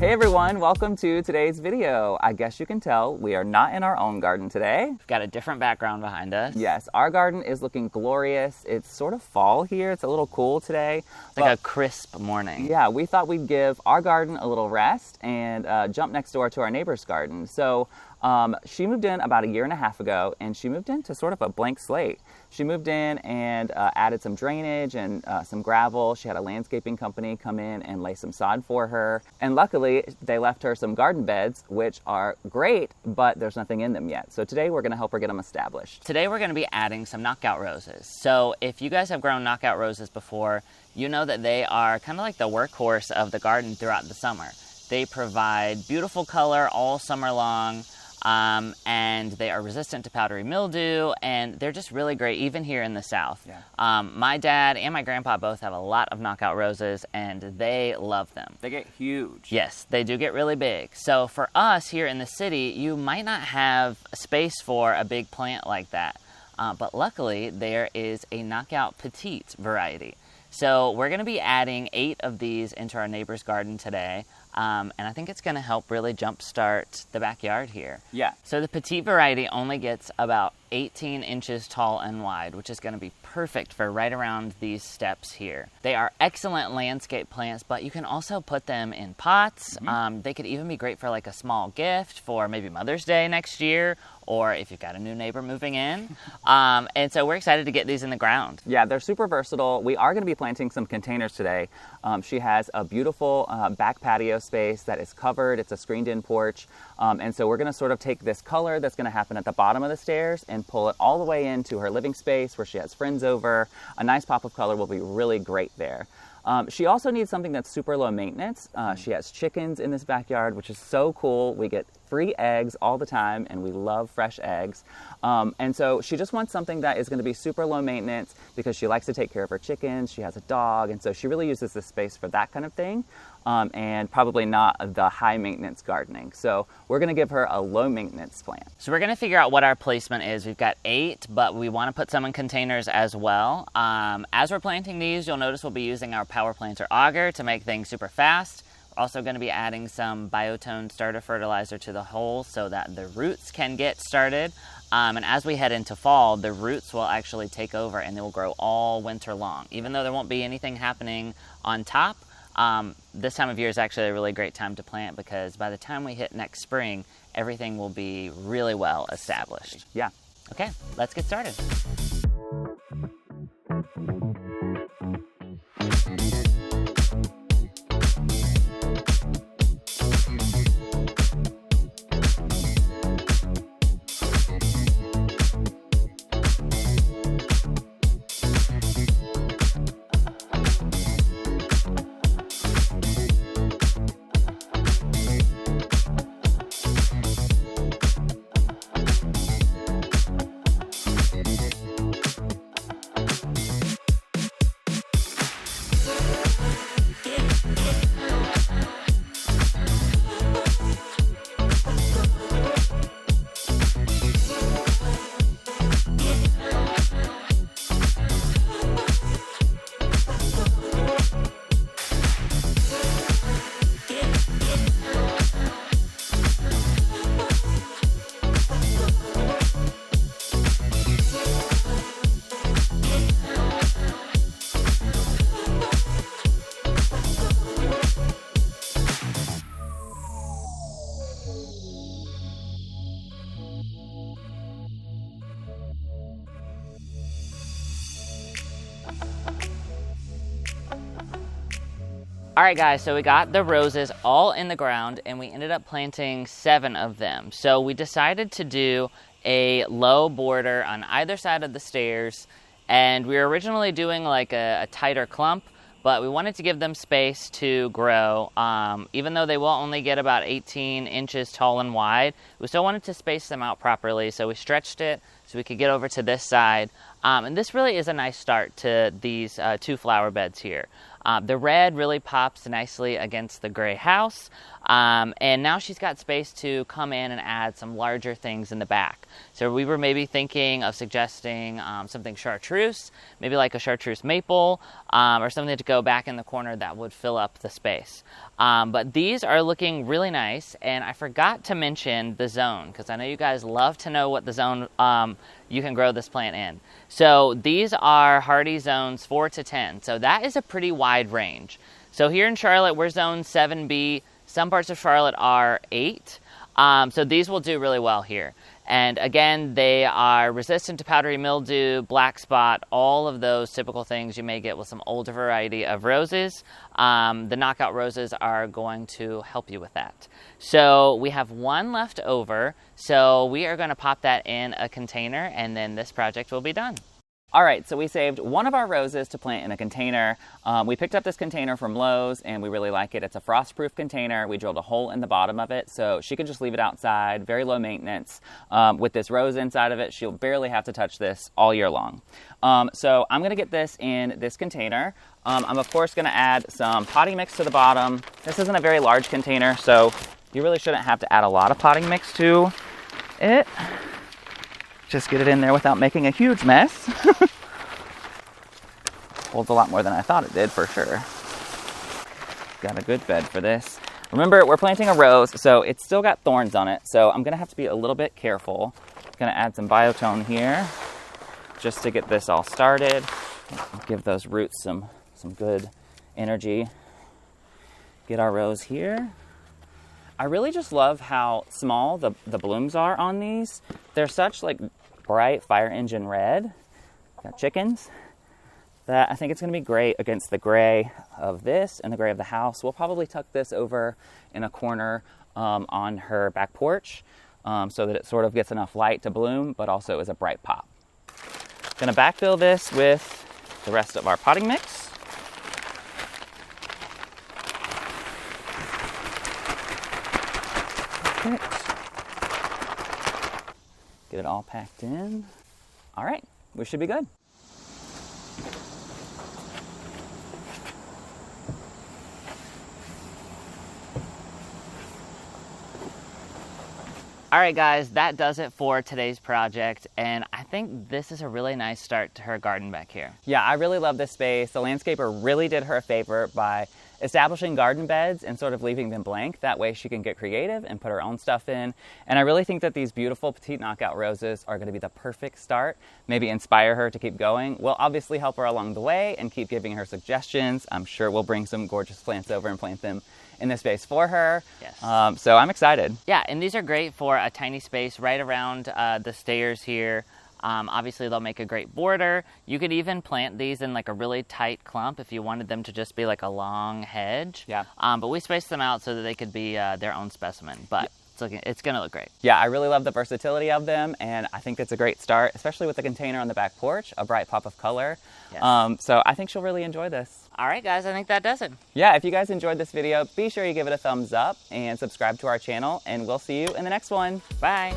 Hey everyone, welcome to today's video. I guess you can tell we are not in our own garden today. We've got a different background behind us. Yes, our garden is looking glorious. It's sort of fall here. It's a little cool today. It's like a crisp morning. Yeah, we thought we'd give our garden a little rest and jump next door to our neighbor's garden. So she moved in about 1.5 years ago, and she moved into sort of a blank slate. She moved in and added some drainage and some gravel. She had a landscaping company come in and lay some sod for her. And luckily, they left her some garden beds, which are great, but there's nothing in them yet. So today, we're going to help her get them established. Today, we're going to be adding some knockout roses. So if you guys have grown knockout roses before, you know that they are kind of like the workhorse of the garden throughout the summer. They provide beautiful color all summer long. And they are resistant to powdery mildew, and they're just really great, even here in the South. Yeah. My dad and my grandpa both have a lot of knockout roses, and they love them. They get huge. Yes, they do get really big. So for us here in the city, you might not have space for a big plant like that, but luckily there is a knockout petite variety. So we're going to be adding 8 of these into our neighbor's garden today. And I think it's going to help really jumpstart the backyard here. Yeah. So the petite variety only gets about 18 inches tall and wide, which is going to be perfect for right around these steps here. They are excellent landscape plants, but you can also put them in pots. Mm-hmm. They could even be great for like a small gift for maybe Mother's Day next year, or if you've got a new neighbor moving in. And so we're excited to get these in the ground. Yeah, they're super versatile. We are going to be planting some containers today. She has a beautiful back patio space that is covered. It's a screened-in porch. And so we're going to sort of take this color that's going to happen at the bottom of the stairs and pull it all the way into her living space where she has friends over. A nice pop of color will be really great there. She also needs something that's super low maintenance. She has chickens in this backyard, which is so cool. We get free eggs all the time, and we love fresh eggs. And so she just wants something that is going to be super low maintenance because she likes to take care of her chickens. She has a dog, and so she really uses this space for that kind of thing, and probably not the high maintenance gardening. So we're going to give her a low maintenance plant. So we're going to figure out what our placement is. We've got 8, but we want to put some in containers as well. As we're planting these, you'll notice we'll be using our power planter auger to make things super fast. We're also going to be adding some biotone starter fertilizer to the hole so that the roots can get started. And as we head into fall, the roots will actually take over and they will grow all winter long. Even though there won't be anything happening on top, this time of year is actually a really great time to plant because by the time we hit next spring, everything will be really well established. Yeah. Okay, let's get started. All right, guys, so we got the roses all in the ground, and we ended up planting 7 of them. So we decided to do a low border on either side of the stairs, and we were originally doing like a tighter clump, but we wanted to give them space to grow. Even though they will only get about 18 inches tall and wide, we still wanted to space them out properly, so we stretched it so we could get over to this side. And this really is a nice start to these 2 flower beds here. The red really pops nicely against the gray house. And now she's got space to come in and add some larger things in the back. So we were maybe thinking of suggesting something chartreuse, maybe like a chartreuse maple, or something to go back in the corner that would fill up the space. But these are looking really nice, and I forgot to mention the zone, because I know you guys love to know what the zone you can grow this plant in. So these are hardy zones 4 to 10, so that is a pretty wide range. So here in Charlotte, we're zone 7B. Some parts of Charlotte are 8. So these will do really well here. And again, they are resistant to powdery mildew, black spot, all of those typical things you may get with some older variety of roses. The knockout roses are going to help you with that. So we have one left over. So we are going to pop that in a container, and then this project will be done. All right, so we saved one of our roses to plant in a container. We picked up this container from Lowe's, and we really like it. It's a frost-proof container. We drilled a hole in the bottom of it, so she can just leave it outside, very low maintenance. With this rose inside of it, she'll barely have to touch this all year long. So I'm gonna get this in this container. I'm of course gonna add some potting mix to the bottom. This isn't a very large container, so you really shouldn't have to add a lot of potting mix to it. Just get it in there without making a huge mess. Holds a lot more than I thought it did, for sure. Got a good bed for this. Remember, we're planting a rose, so it's still got thorns on it, so I'm gonna have to be a little bit careful. Gonna add some biotone here, just to get this all started. Give those roots some good energy. Get our rose here. I really just love how small the blooms are on these. They're such like bright fire engine red. Got chickens. That I think it's going to be great against the gray of this and the gray of the house. We'll probably tuck this over in a corner on her back porch so that it sort of gets enough light to bloom, but also is a bright pop. Going to backfill this with the rest of our potting mix. Get it all packed in. All right, we should be good. All right, guys, that does it for today's project, and I think this is a really nice start to her garden back here. Yeah, I really love this space. The landscaper really did her a favor by establishing garden beds and sort of leaving them blank. That way she can get creative and put her own stuff in. And I really think that these beautiful Petite knockout roses are going to be the perfect start. Maybe inspire her to keep going. We'll obviously help her along the way and keep giving her suggestions. I'm sure we'll bring some gorgeous plants over and plant them in this space for her. Yes. So I'm excited. Yeah, and these are great for a tiny space right around the stairs here. Obviously, they'll make a great border. You could even plant these in like a really tight clump if you wanted them to just be like a long hedge. Yeah. But we spaced them out so that they could be their own specimen. But it's going to look great. Yeah, I really love the versatility of them, and I think it's a great start, especially with the container on the back porch, a bright pop of color. Yes. So I think she'll really enjoy this. All right, guys, I think that does it. Yeah, if you guys enjoyed this video, be sure you give it a thumbs up and subscribe to our channel, and we'll see you in the next one. Bye.